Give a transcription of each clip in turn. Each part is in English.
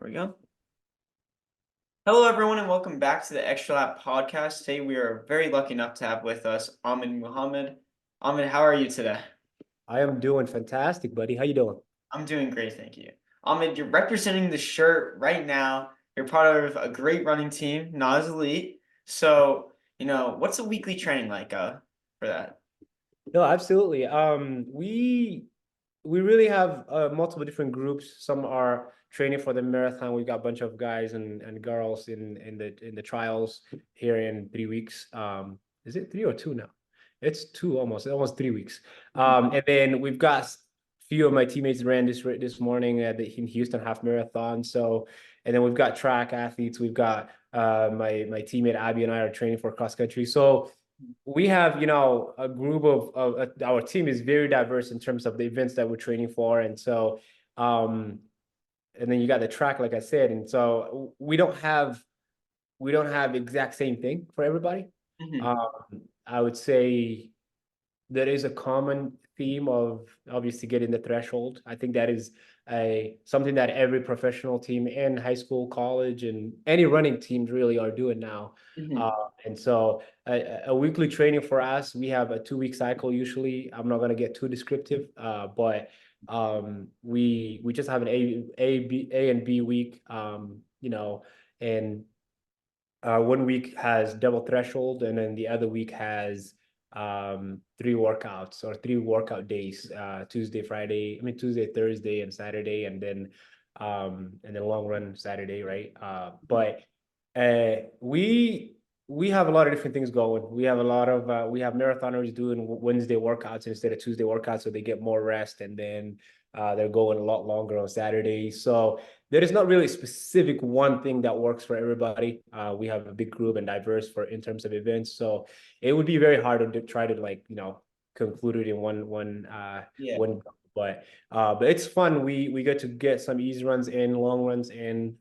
we go. Hello, everyone, and welcome back to the Extra Lap podcast. Today, we are very lucky enough to have with us Ahmed Muhammad. Ahmed, how are you today? I am doing fantastic, buddy. How you doing? I'm doing great, thank you. Ahmed, you're representing the shirt right now. You're part of a great running team, not as elite. So, what's a weekly training like for that? No, absolutely. We really have multiple different groups. Some are training for the marathon. We've got a bunch of guys and girls in the trials here in 3 weeks. Is it 3 or 2 now? It's two almost 3 weeks. Mhm. And then we've got a few of my teammates ran this morning at the in Houston half marathon. So, and then we've got track athletes. We've got my teammate Abby and I are training for cross country. So we have a group of our team is very diverse in terms of the events that we're training for, and so um and then you got the track, like I said, and so we don't have exact same thing for everybody. Mhm. um I would say there is a common theme of obviously getting the threshold. I think that is a something that every professional team in high school, college, and any running teams really are doing now. Mhm. And so a weekly training for us, we have a 2 week cycle usually. I'm not going to get too descriptive, but we just have an A and B week, and one week has double threshold, and then the other week has three workouts or three workout days, Tuesday, Thursday, and Saturday, and then long run Saturday, right? But we have a lot of different things going. We have marathoners doing Wednesday workouts instead of Tuesday workouts, so they get more rest, and then they're going a lot longer on Saturday. So there is not really a specific one thing that works for everybody. We have a big group and diverse for in terms of events, so it would be very hard to try to conclude it in Yeah. one. But it's fun. We get some easy runs in, long runs in,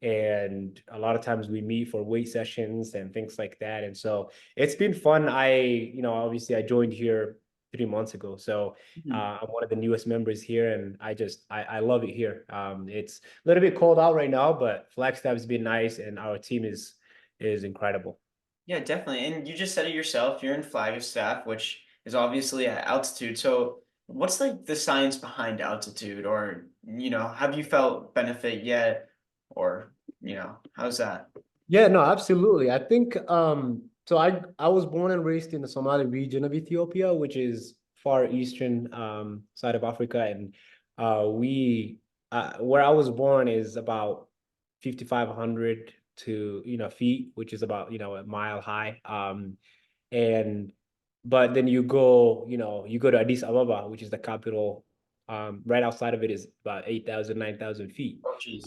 and a lot of times we meet for weight sessions and things like that. And so it's been fun. Obviously I joined here 3 months ago, so Mhm. I'm one of the newest members here, and I love it here. It's a little bit cold out right now, but Flagstaff has been nice, and our team is incredible. Yeah, definitely. And you just said it yourself, you're in Flagstaff, which is obviously at altitude. So what's like the science behind altitude? Or, have you felt benefit yet? Or, how's that? Yeah, no, absolutely. I think so I was born and raised in the Somali region of Ethiopia, which is far eastern side of Africa, and we where I was born is about 5,500 to feet, which is about a mile high. And but then you go to Addis Ababa, which is the capital. Right outside of it is about 8,000, 9,000 feet. Oh, geez.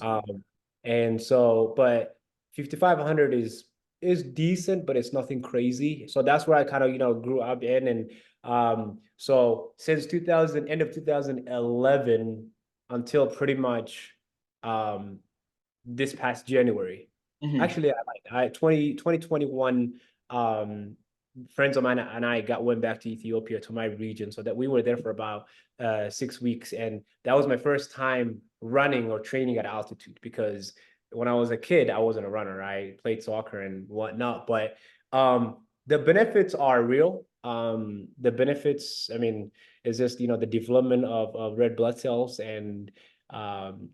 And so, but 5,500 is decent, but it's nothing crazy. So that's where I kind of grew up in. And so since 2000, end of 2011 until pretty much um this past January. Hmm. Actually, I 2021, friends of mine and I went back to Ethiopia, to my region, so that we were there for about 6 weeks, and that was my first time running or training at altitude, because when I was a kid, I wasn't a runner. I played soccer and whatnot, but the benefits are real. The benefits, I mean, is just the development of red blood cells, and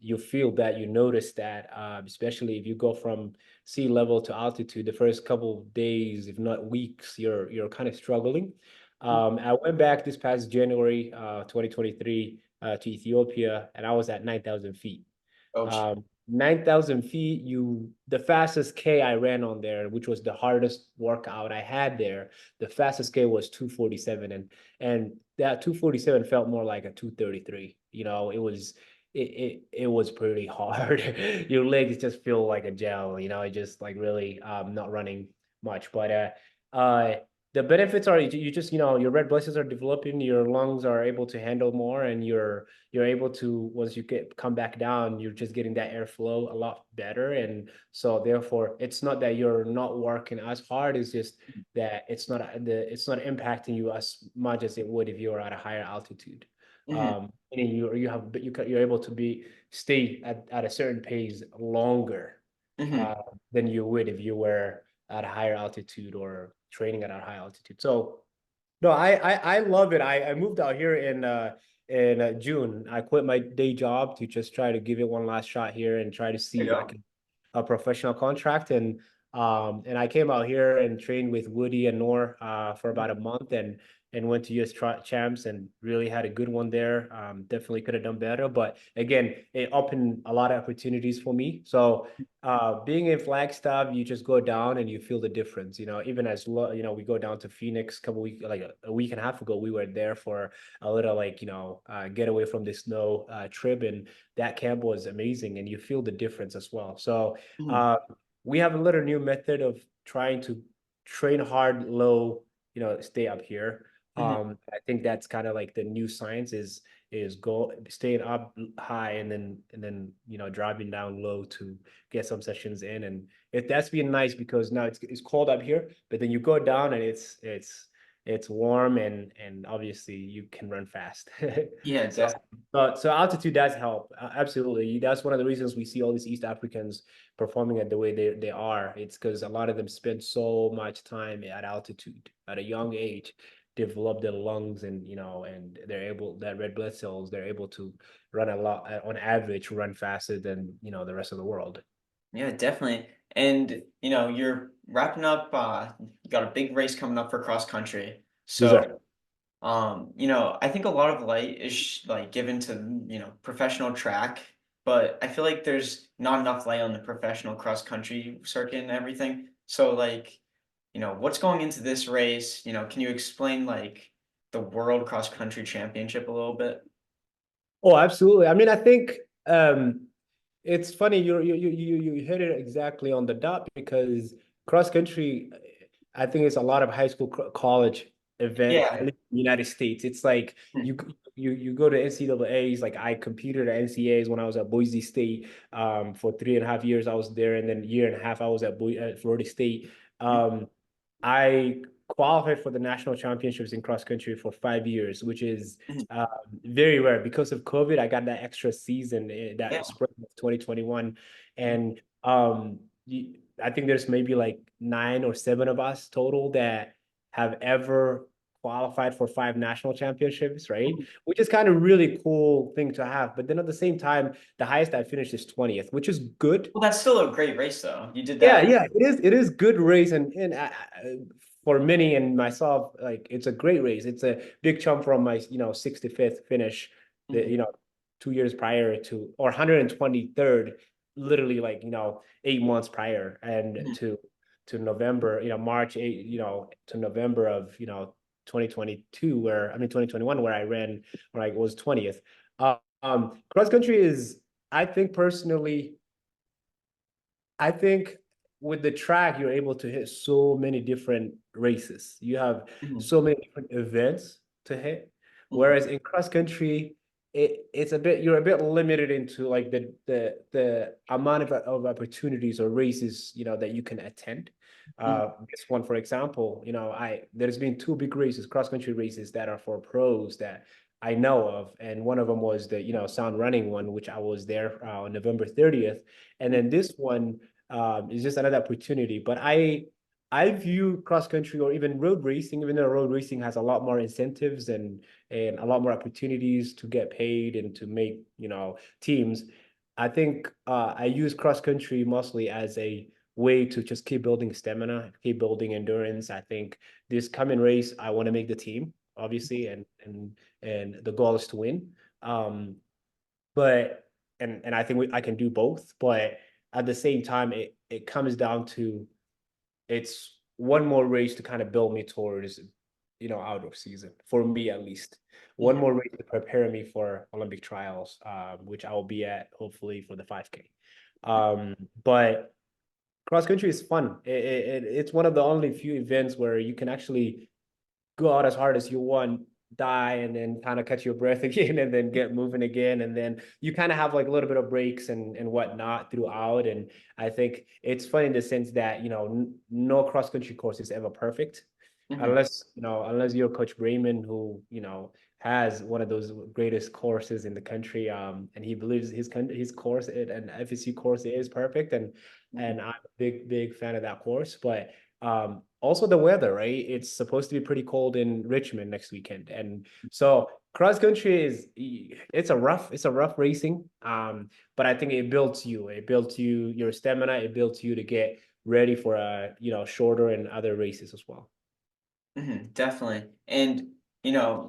you feel that, you notice that, especially if you go from sea level to altitude, the first couple of days, if not weeks, you're kind of struggling. I went back this past January, 2023, to Ethiopia, and I was at 9,000 feet. Oh, geez. 9,000 feet, the fastest K I ran on there, which was the hardest workout I had there, the fastest K was 247, and that 247 felt more like a 233. It was pretty hard. Your legs just feel like a gel, it just like really not running much. But the benefits are, you just, your red blood cells are developing, your lungs are able to handle more, and you're able to, once you come back down, you're just getting that airflow a lot better. And so therefore it's not that you're not working as hard, it's just that it's not impacting you as much as it would if you were at a higher altitude. Hmm. Meaning you're able to be stay at a certain pace longer Hmm. uh, than you would if you were at a higher altitude or training at a high altitude. So no, I love it. I moved out here in June. I quit my day job to just try to give it one last shot here and try to There see you if I go. can a professional contract. And I came out here and trained with Woody and Noor for about a month and went to US champs and really had a good one there. Definitely could have done better, but again, it opened a lot of opportunities for me. So being in Flagstaff, you just go down and you feel the difference. Even as we go down to Phoenix a couple weeks, like a week and a half ago, we were there for a little get away from the snow trip, and that camp was amazing, and you feel the difference as well. So Mhm. uh, we have a little new method of trying to train hard, low, stay up here. Mhm. I think that's kind of like the new science is go staying up high and then driving down low to get some sessions in. And that's been nice because now it's cold up here, but then you go down and it's warm and obviously you can run fast. Yeah, So definitely. so altitude does help. Absolutely. That's one of the reasons we see all these East Africans performing at the way they are. It's because a lot of them spend so much time at altitude at a young age, develop their lungs and they're able that red blood cells, they're able to run a lot on average, run faster than the rest of the world. Yeah, definitely. And you're wrapping up. You got a big race coming up for cross country. Yes, So, sir. I think a lot of light is like given to professional track, but I feel like there's not enough light on the professional cross country circuit and everything. So, like, what's going into this race? Can you explain like the World Cross Country Championship a little bit? Oh, absolutely. I mean, I think it's funny you hit it exactly on the dot because cross country, I think it's a lot of high school college event, at Yeah. least in the United States. It's like Hmm. you go to NCAAs. Like I competed at NCAAs when I was at Boise State for 3.5 years. I was there, and then a year and a half I was at Florida State. Um, I qualified for the national championships in cross country for 5 years, which is Mhm. uh, very rare. Because of COVID, I got that extra season Yeah. that spring of 2021. Mhm. And I think there's maybe like 9 or 7 of us total that have ever qualified for 5 national championships, right? Mhm. Which is kind of really cool thing to have. But then at the same time, the highest I finished is 20th, which is good. Well, that's still a great race, though. You did Yeah, that. yeah, it is good race, and for many and myself, like it's a great race. It's a big jump from my 65th finish, the Mhm. 2 years prior to, or 123rd, literally like 8 months prior, and Mhm. to November, March 8, to November of 2022, where I mean 2021, where I ran, where I was 20th. Cross country is, I think personally. I think with the track, you're able to hit so many different races. You have Mhm. so many different events to hit. Mhm. Whereas in cross country, you're a bit limited into like the amount of opportunities or races, that you can attend. Mhm. This one, for example, there's been 2 big races, cross country races that are for pros that I know of, and one of them was the Sound Running one, which I was there on November 30th, and then this one is just another opportunity. But I view cross country or even road racing, even though road racing has a lot more incentives and a lot more opportunities to get paid and to make teams. I think I use cross country mostly as a way to just keep building stamina, keep building endurance. I think this coming race, I want to make the team, obviously, and the goal is to win. But and I think I can do both, but at the same time, it comes down to it's one more race to kind of build me towards out of season, for me at least. One Mhm. more race to prepare me for Olympic trials, which I will be at hopefully for the 5K. But cross country is fun. It's one of the only few events where you can actually go out as hard as you want, die, and then kind of catch your breath again, and then get moving again, and then you kind of have like a little bit of breaks and whatnot throughout. And I think it's fun in the sense that no cross country course is ever perfect, Mhm. unless you're Coach Brayman, who has one of those greatest courses in the country. And he believes his course and FSU course is perfect, and I'm a big fan of that course. But also the weather, right? It's supposed to be pretty cold in Richmond next weekend, and so cross country is it's a rough racing. But I think it builds you. It builds you your stamina. It builds you to get ready for shorter and other races as well. Definitely. And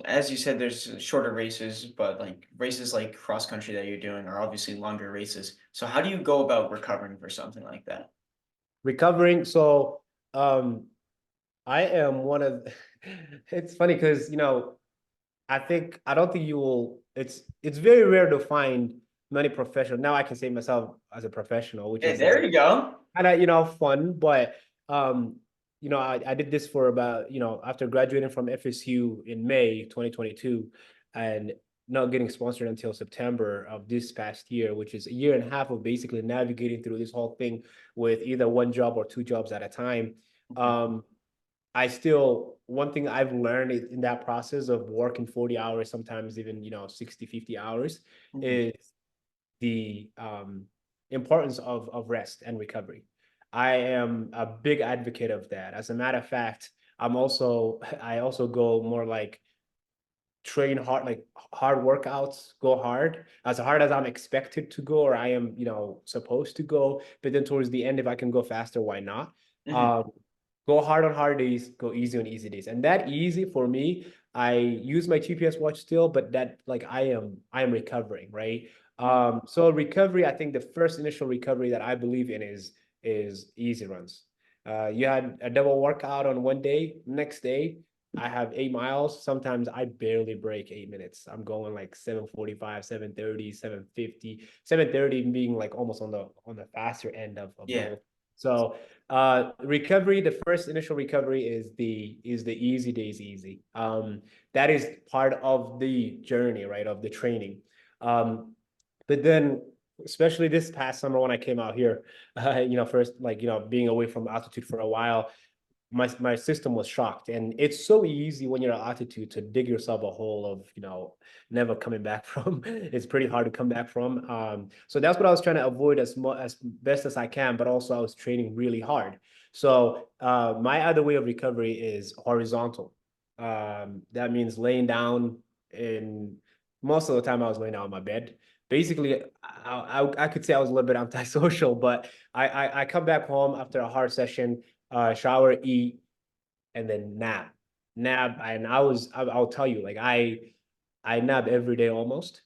as you said, there's shorter races, but like races like cross country that you're doing are obviously longer races. So how do you go about recovering for something like that? Recovering. So I am one of it's funny because I don't think you will it's very rare to find many professional. Now I can say myself as a professional, which Hey, is there you go. kind of fun, but um I did this for about after graduating from FSU in May 2022 and not getting sponsored until September of this past year, which is a year and a half of basically navigating through this whole thing with either one job or two jobs at a time. Mhm, um I still, one thing I've learned in that process of working 40 hours, sometimes even, 60, 50 hours, mhm. is the importance of rest and recovery. I am a big advocate of that. As a matter of fact, I also go more like train hard, like hard workouts, go hard as I'm expected to go, or I am, supposed to go. But then towards the end, if I can go faster, why not? Mhm, Um, Go hard on hard days, go easy on easy days. And that easy for me, I use my GPS watch still, but that like I am recovering, right? mhm. So recovery, I think the first initial recovery that I believe in is easy runs. You had a double workout on one day, next day I have 8 miles. Sometimes I barely break 8 minutes. I'm going like 7:45, 7:30, 7:50, 7:30 being like almost on the faster end of the Yeah, whole. So recovery, the first initial recovery is the easy days easy. That is part of the journey, right? Of the training. Um, but then especially this past summer when I came out here, first like being away from altitude for a while, my system was shocked, and it's so easy when you're at altitude to dig yourself a hole of never coming back from. It's pretty hard to come back from. So that's what I was trying to avoid as best as I can, but also I was training really hard. So my other way of recovery is horizontal. That means laying down. In most of the time I was laying down on my bed. Basically I could say I was a little bit antisocial, but I come back home after a hard session, shower, eat, and then nap. Nap, and I'll tell you, like I nap every day almost.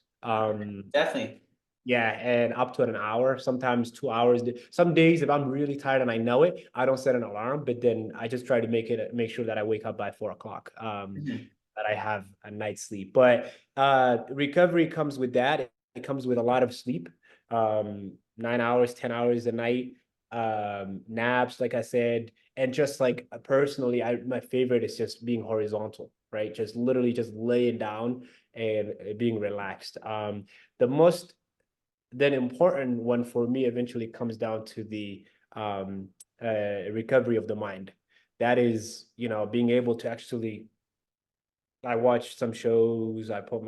definitely. Yeah, and up to an hour, sometimes 2 hours. Some days, if I'm really tired and I know it, I don't set an alarm, but then I just try to make sure that I wake up by 4 o'clock. Mhm, That I have a night's sleep. But recovery comes with that. It comes with a lot of sleep, 9 hours, 10 hours a night, naps, like I said, and just like personally, my favorite is just being horizontal, right? Just literally just laying down and being relaxed. The most then important one for me eventually comes down to the recovery of the mind. That is, being able to actually I watch some shows. I put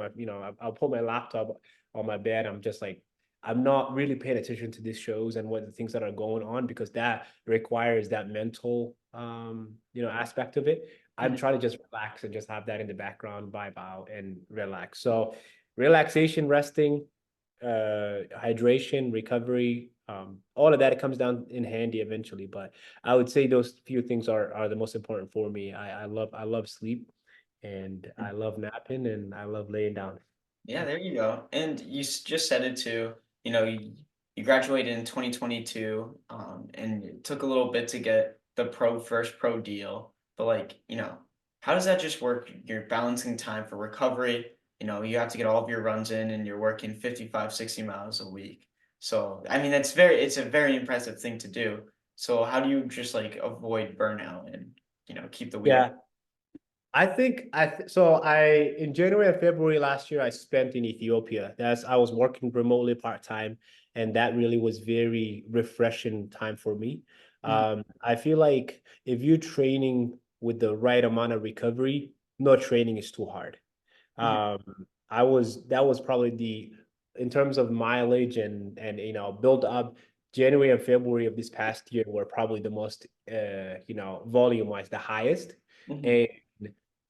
I'll put my laptop on my bed. I'm just like, I'm not really paying attention to these shows and what the things that are going on because that requires that mental, aspect of it. I'm mhm. trying to just relax and just have that in the background, vibe out and relax. So relaxation, resting, hydration, recovery, all of that comes down in handy eventually. But I would say those few things are the most important for me. I love sleep, and I love napping, and I love laying down. Yeah, there you go. And you just said it too. You graduated in 2022, and it took a little bit to get the first pro deal. But like, how does that just work? You're balancing time for recovery. You have to get all of your runs in, and you're working 55, 60 miles a week. So, I mean, it's a very impressive thing to do. So, how do you just like avoid burnout and keep the wheel? Yeah, I think so. I in January and February last year, I spent in Ethiopia. I was working remotely part time, and that really was very refreshing time for me. Mhm. I feel like if you're training with the right amount of recovery, no training is too hard. Mhm. That was probably in terms of mileage and build up. January and February of this past year were probably the most volume wise the highest, Mhm.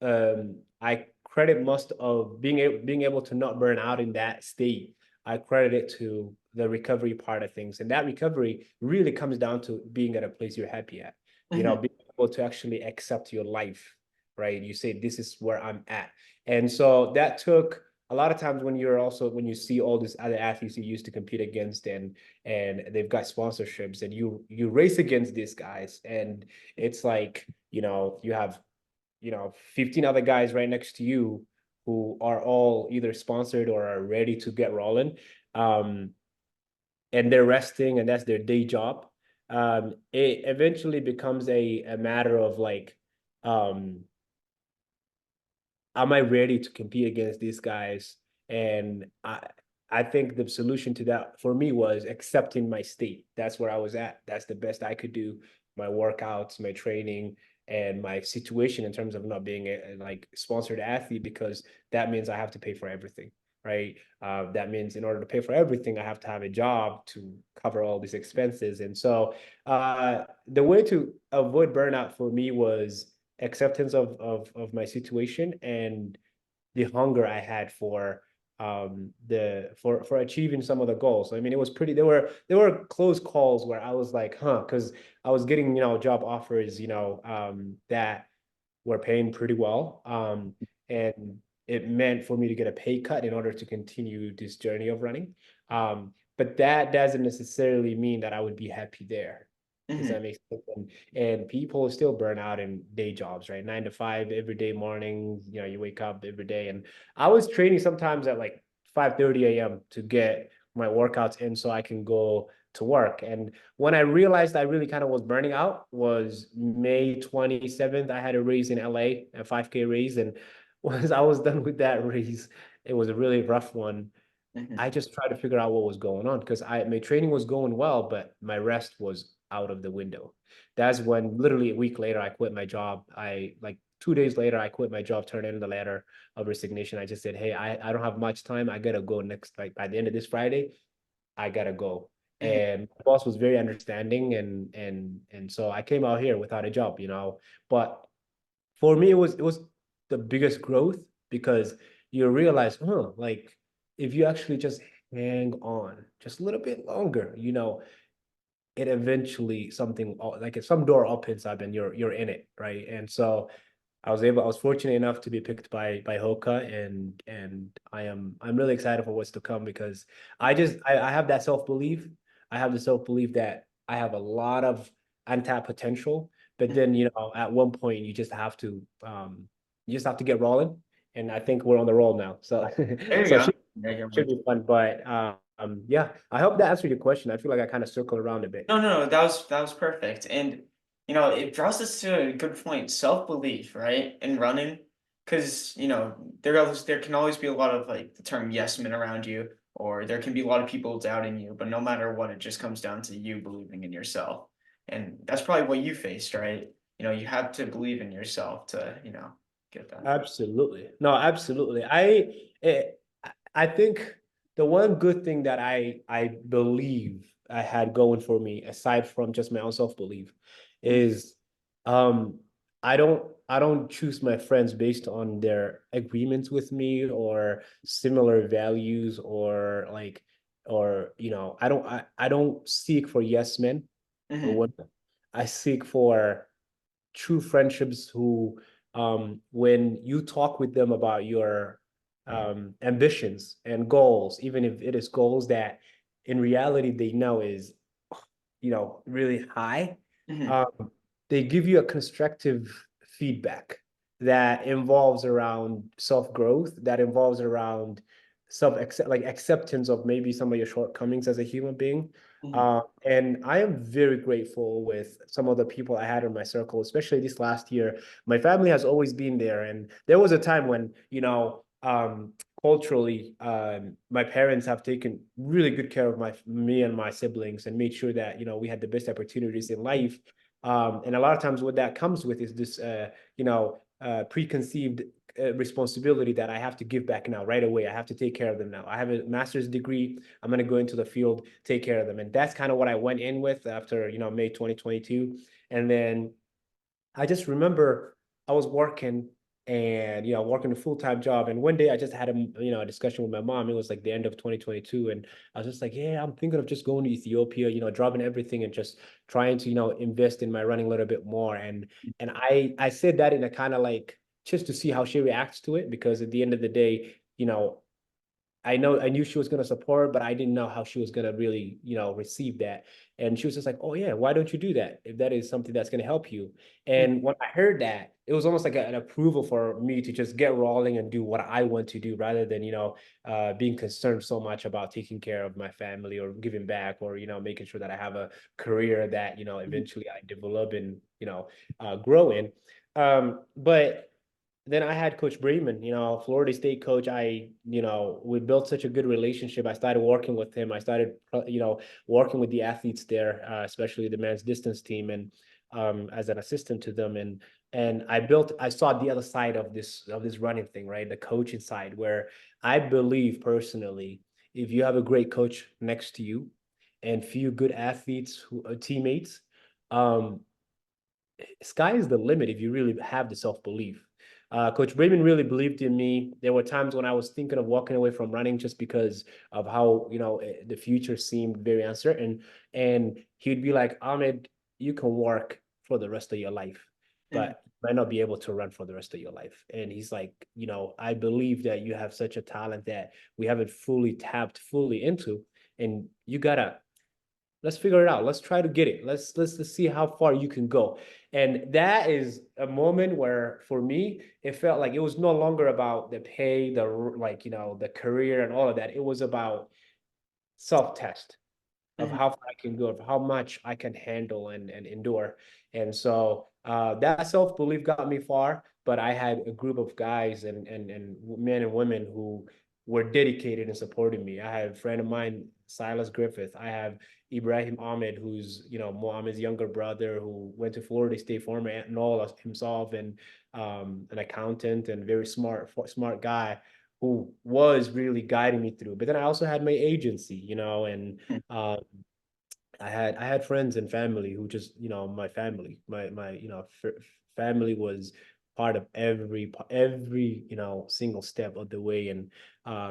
and I credit most of being able to not burn out in that state. I credit it to the recovery part of things, and that recovery really comes down to being at a place you're happy at. Mhm. Being able to actually accept your life, right? You say, this is where I'm at. And so that took a lot of times when you see all these other athletes you used to compete against, and they've got sponsorships, and you race against these guys, and it's like, you have 15 other guys right next to you who are all either sponsored or are ready to get rolling. Um, and they're resting and that's their day job. It eventually becomes a matter of like, um, am I ready to compete against these guys? And I think the solution to that for me was accepting my state. That's where I was at. That's the best I could do. My workouts, my training, and my situation in terms of not being a like sponsored athlete, because that means I have to pay for everything, right? That means in order to pay for everything, I have to have a job to cover all these expenses. And so the way to avoid burnout for me was acceptance of my situation and the hunger I had for for achieving some of the goals. I mean, it was pretty there were close calls where I was like, because I was getting, job offers, that were paying pretty well. And it meant for me to get a pay cut in order to continue this journey of running. But that doesn't necessarily mean that I would be happy there. Does Mhm. that make sense? And people still burn out in day jobs, right? 9 to 5 every day morning. You wake up every day. And I was training sometimes at like 5:30 a.m. to get my workouts in so I can go to work. And when I realized I really kind of was burning out was May 27th. I had a race in LA, a 5K race. And once I was done with that race, it was a really rough one. Mhm. I just tried to figure out what was going on because I my training was going well, but my rest was out of the window. That's when literally a week later I quit my job. I like 2 days later I quit my job, turned in the letter of resignation. I just said, hey, I don't have much time. I gotta go next, like by the end of this Friday, I gotta go. Mhm. And my boss was very understanding, and so I came out here without a job. But for me it was the biggest growth because you realize, like if you actually just hang on just a little bit longer, it eventually something like if some door opens up and you're in it, right? And so I was fortunate enough to be picked by Hoka, and I'm really excited for what's to come because I have that self-belief. I have the self-belief that I have a lot of untapped potential, but Mhm. then, at one point you just have to get rolling. And I think we're on the roll now. So There you so it go. should, Yeah, you're should right. be fun. But yeah, I hope that answered your question. I feel like I kind of circled around a bit. No, no, no, that was perfect, and, it draws us to a good point, self-belief, right, in running, because there can always be a lot of, like, the term "yes men" around you, or there can be a lot of people doubting you, but no matter what, it just comes down to you believing in yourself, and that's probably what you faced, right? You have to believe in yourself to, get that. Absolutely. No, absolutely. Eh, I think the one good thing that I believe I had going for me, aside from just my own self-belief, Mhm. is um I don't choose my friends based on their agreements with me or similar values or like or I don't seek for yes men or Mhm. what I seek for true friendships who, when you talk with them about your ambitions and goals, even if it is goals that in reality they know is, really high, Mhm. um, they give you a constructive feedback that involves around self-growth, that involves around like acceptance of maybe some of your shortcomings as a human being. Mhm. And I am very grateful with some of the people I had in my circle, especially this last year. My family has always been there. And there was a time when, culturally, my parents have taken really good care of me and my siblings and made sure that, we had the best opportunities in life. And a lot of times what that comes with is this, preconceived responsibility that I have to give back now right away. I have to take care of them now. I have a master's degree. I'm going to go into the field, take care of them. And that's kind of what I went in with after, May 2022. And then I just remember I was working and working a full-time job. And one day I just had a discussion with my mom. It was like the end of 2022. And I was just like, yeah, I'm thinking of just going to Ethiopia, dropping everything and just trying to, invest in my running a little bit more. And I said that in a kind of like just to see how she reacts to it, because at the end of the day, I knew she was going to support, but I didn't know how she was going to really, receive that. And she was just like, "Oh yeah, why don't you do that if that is something that's going to help you?" And when I heard that, it was almost like an approval for me to just get rolling and do what I want to do, rather than being concerned so much about taking care of my family or giving back, or making sure that I have a career that eventually I develop and grow in. But then I had Coach Bremen, Florida State coach. We built such a good relationship. I started working with him. I started, working with the athletes there, especially the men's distance team, and as an assistant to them. And I saw the other side of this running thing, right? The coaching side, where I believe personally, if you have a great coach next to you and few good athletes teammates, um, sky is the limit if you really have the self-belief. Coach Braden really believed in me. There were times when I was thinking of walking away from running just because of how, the future seemed very uncertain. And he'd be like, Ahmed, you can work for the rest of your life, Mhm. but you might not be able to run for the rest of your life. And he's like, I believe that you have such a talent that we haven't fully tapped fully into. And you gotta let's figure it out. Let's try to get it. Let's see how far you can go. And that is a moment where, for me, it felt like it was no longer about the pay, the career and all of that. It was about self-test of Mhm. how far I can go, of how much I can handle and endure. And so that self-belief got me far, but I had a group of guys and men and women who were dedicated and supporting me. I have a friend of mine, Silas Griffith. I have Ibrahim Ahmed, who's, Mohammed's younger brother, who went to Florida State, former Nola himself, and an accountant and very smart guy who was really guiding me through. But then I also had my agency, and um, I had friends and family who just, my family, my family was part of every single step of the way. And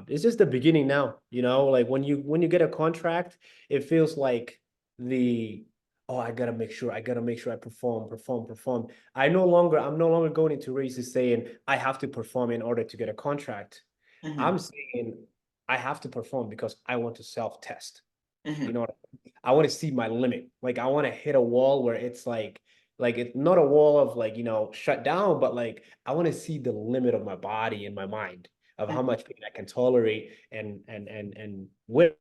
it's just the beginning now, like when you get a contract, it feels like the oh, I gotta make sure I perform. I'm no longer going into races saying I have to perform in order to get a contract. Mhm. I'm saying I have to perform because I want to self-test. You Mhm. know what I want to see my limit. Like I want to hit a wall where it's like it's not a wall of like, shut down, but like I want to see the limit of my body and my mind of how Mhm. much pain I can tolerate and win,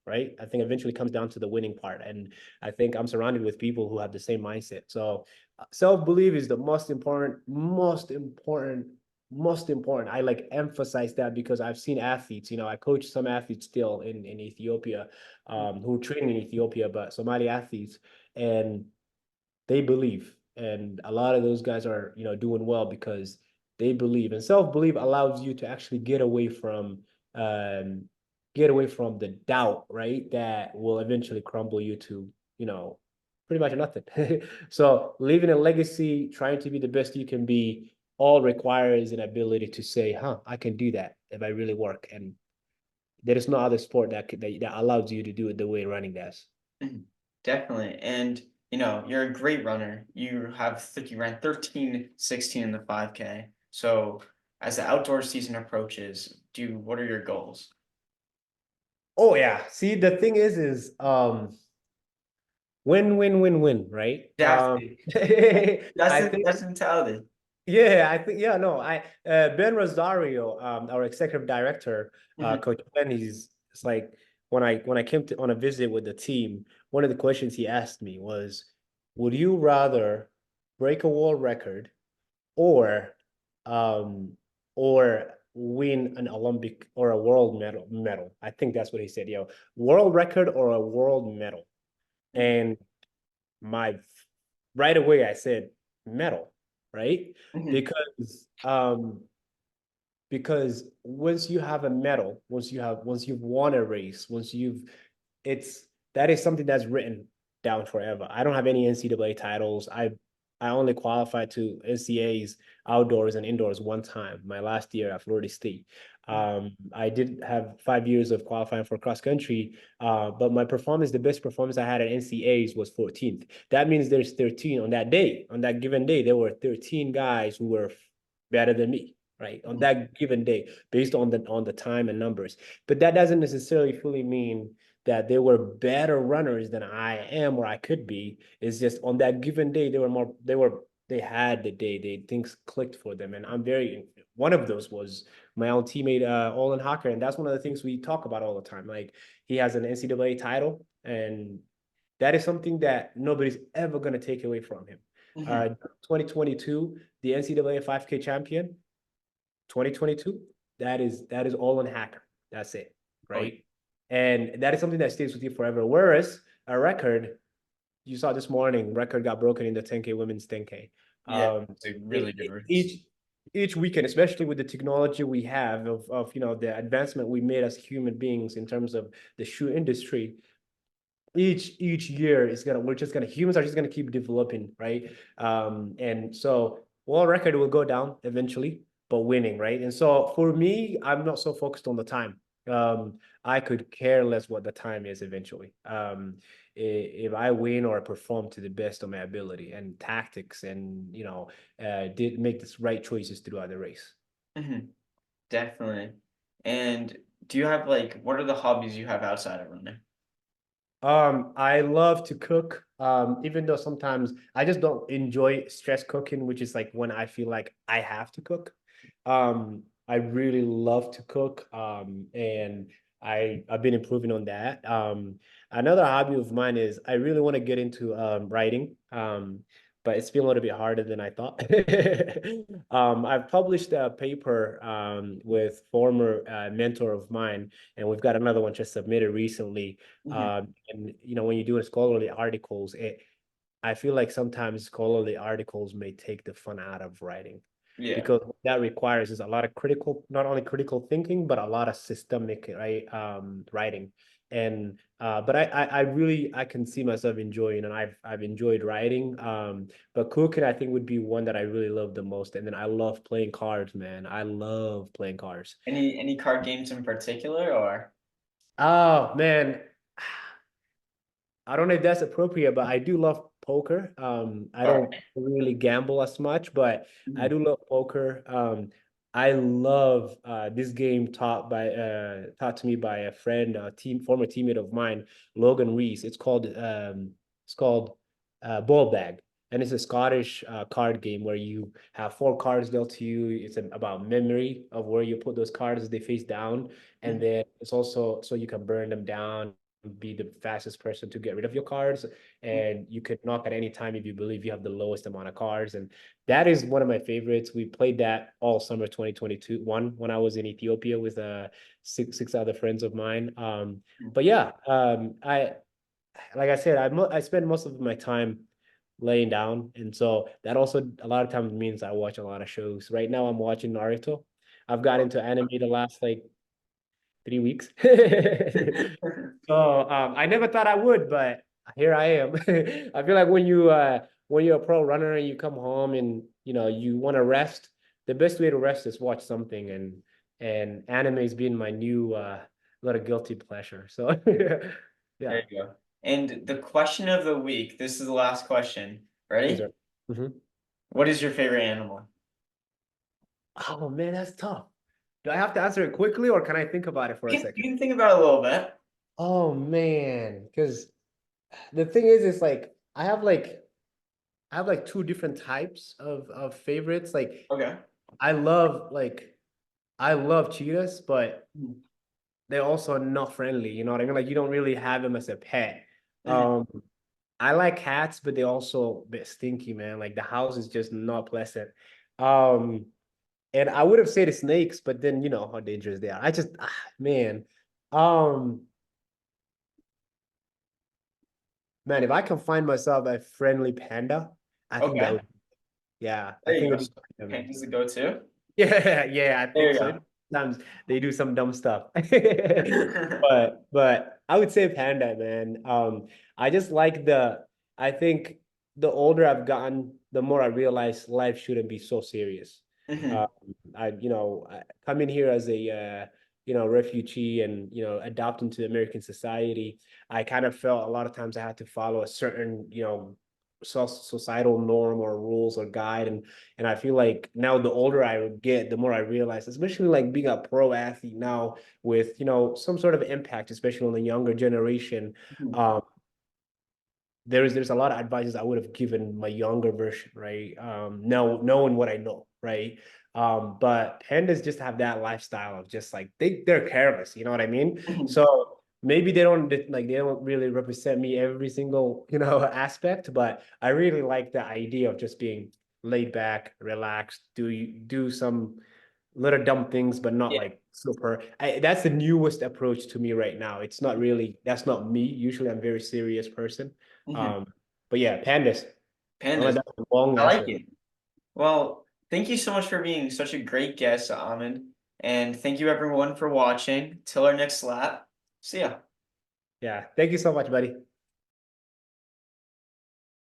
right? I think eventually comes down to the winning part. And I think I'm surrounded with people who have the same mindset. So self-belief is the most important. I like emphasize that because I've seen athletes, I coach some athletes still in Ethiopia, who train in Ethiopia, but Somali athletes, and they believe. And a lot of those guys are, doing well because they believe. And self-belief allows you to actually um get away from the doubt, right? That will eventually crumble you to, pretty much nothing. So leaving a legacy, trying to be the best you can be, all requires an ability to say, huh, I can do that if I really work. And there is no other sport that allows you to do it the way running does. Mhm. Definitely. And you're a great runner. You ran 13:16 in the 5K. So as the outdoor season approaches, what are your goals? Oh yeah. See, the thing is win, win, win, win, right? Exactly. I think That's the mentality. Yeah, I think yeah, no, Ben Rosario, our executive director, Mhm. Coach Ben, it's like when I came to on a visit with the team, one of the questions he asked me was, would you rather break a world record or um or win an Olympic or a world medal? I think that's what he said, world record or a world medal. Mhm. And my right away I said metal, right? Mhm. Because because once you have a medal, once you've won a race, it's that is something that's written down forever. I don't have any NCAA titles. I only qualified to NCAAs outdoors and indoors one time, my last year at Florida State. I did have 5 years of qualifying for cross country, but my performance, the best performance I had at NCAAs was 14th. That means there's 13 on that day. On that given day, there were 13 guys who were better than me, right? On that given day, based on the time and numbers. But that doesn't necessarily fully mean that they were better runners than I am or I could be. It's just on that given day, they had the day, things clicked for them. And one of those was my own teammate, Olin Hocker. And that's one of the things we talk about all the time. Like he has an NCAA title, and that is something that nobody's ever going to take away from him. Mhm. 2022, the NCAA 5K champion, 2022, that is Olin Hacker. That's it, Oh, yeah. right? And that is something that stays with you forever. Whereas a record, you saw this morning, record got broken in the 10K women's 10K. Yeah, Um, it's a really it, good it, race. each weekend, especially with the technology we have of the advancement we made as human beings in terms of the shoe industry, each year is gonna we're just gonna humans are just gonna keep developing, right? And so world record will go down eventually, but winning, right? And so for me, I'm not so focused on the time. I could care less what the time is eventually. If I win or perform to the best of my ability and tactics, and did make the right choices throughout the race. Mhm. Definitely. And do you have like what are the hobbies you have outside of running? I love to cook. Even though sometimes I just don't enjoy stress cooking, which is like when I feel like I have to cook. I really love to cook. And I've been improving on that. Another hobby of mine is I really want to get into writing. But it's been a little bit harder than I thought. I've published a paper with former mentor of mine, and we've got another one just submitted recently. Mhm. And when you do scholarly articles, I feel like sometimes scholarly articles may take the fun out of writing, Yeah. because what that requires is a lot of not only critical thinking, but a lot of systemic, right, writing. And but I really I can see myself enjoying, and I've enjoyed writing. But cooking I think would be one that I really love the most. And then I love playing cards, man. I love playing cards. Any card games in particular or Oh man, I don't know if that's appropriate, but I do love poker. I all don't right. really gamble as much, but I Mhm. do love poker. I love this game taught to me by a friend, former teammate of mine, Logan Reese. It's called Ball Bag, and it's a Scottish card game where you have four cards dealt to you. It's about memory of where you put those cards as they face down, and Mhm. then it's also so you can burn them down, be the fastest person to get rid of your cards, and you could knock at any time if you believe you have the lowest amount of cards. And that is one of my favorites. We played that all summer 2022 one when I was in Ethiopia with six other friends of mine. Mhm. But yeah, I like I said, I spend most of my time laying down, and so that also a lot of times means I watch a lot of shows. Right now I'm watching Naruto. I've got into anime the last like 3 weeks. So I never thought I would, but here I am. I feel like when you're a pro runner and you come home and you want to rest, the best way to rest is watch something, and anime has been my new little guilty pleasure. So There yeah, you go. And the question of the week, this is the last question. these Ready? are. Mhm. What is your favorite animal? Oh man, that's tough. Do I have to answer it quickly, or can I think about it for a You second? can think about it a little bit. Oh man, because the thing is like I have like two different types of favorites. Like Okay. I love like I love cheetahs, but Mhm. they're also not friendly. You know what I mean? Like you don't really have them as a pet. Mhm. Um, I like cats, but they're also a bit stinky, man. Like the house is just not pleasant. Um, and I would have said snakes, but then you know how dangerous they are. Man. Um, man, if I can find myself a friendly panda, I think that Okay. would, yeah, I There you think go. it'd So be, Panda's the go-to. Yeah, yeah, I There think you so. go. Sometimes they do some dumb stuff. But I would say Panda, man. I just like I think the older I've gotten, the more I realize life shouldn't be so serious. Um, Mhm. coming here as a refugee and adopt into American society, I kind of felt a lot of times I had to follow a certain societal norm or rules or guide, and I feel like now the older I get, the more I realize, especially like being a pro athlete now with, some sort of impact, especially on the younger generation. Mhm. Um, there's a lot of advices I would have given my younger version, right? Now knowing what I know, right? But pandas just have that lifestyle of just like they're careless, you know what I mean? Mhm. So maybe they don't really represent me every single, aspect, but I really like the idea of just being laid back, relaxed, do some little dumb things, but not Yeah. like super. That's the newest approach to me right now. It's not really, that's not me. Usually I'm a very serious person. Mhm. Um, but yeah, pandas. I know Pandas. that's a long I like answer. it. Well, thank you so much for being such a great guest, Ahmed. And thank you everyone for watching. Till our next lap. See ya. Yeah. Thank you so much, buddy.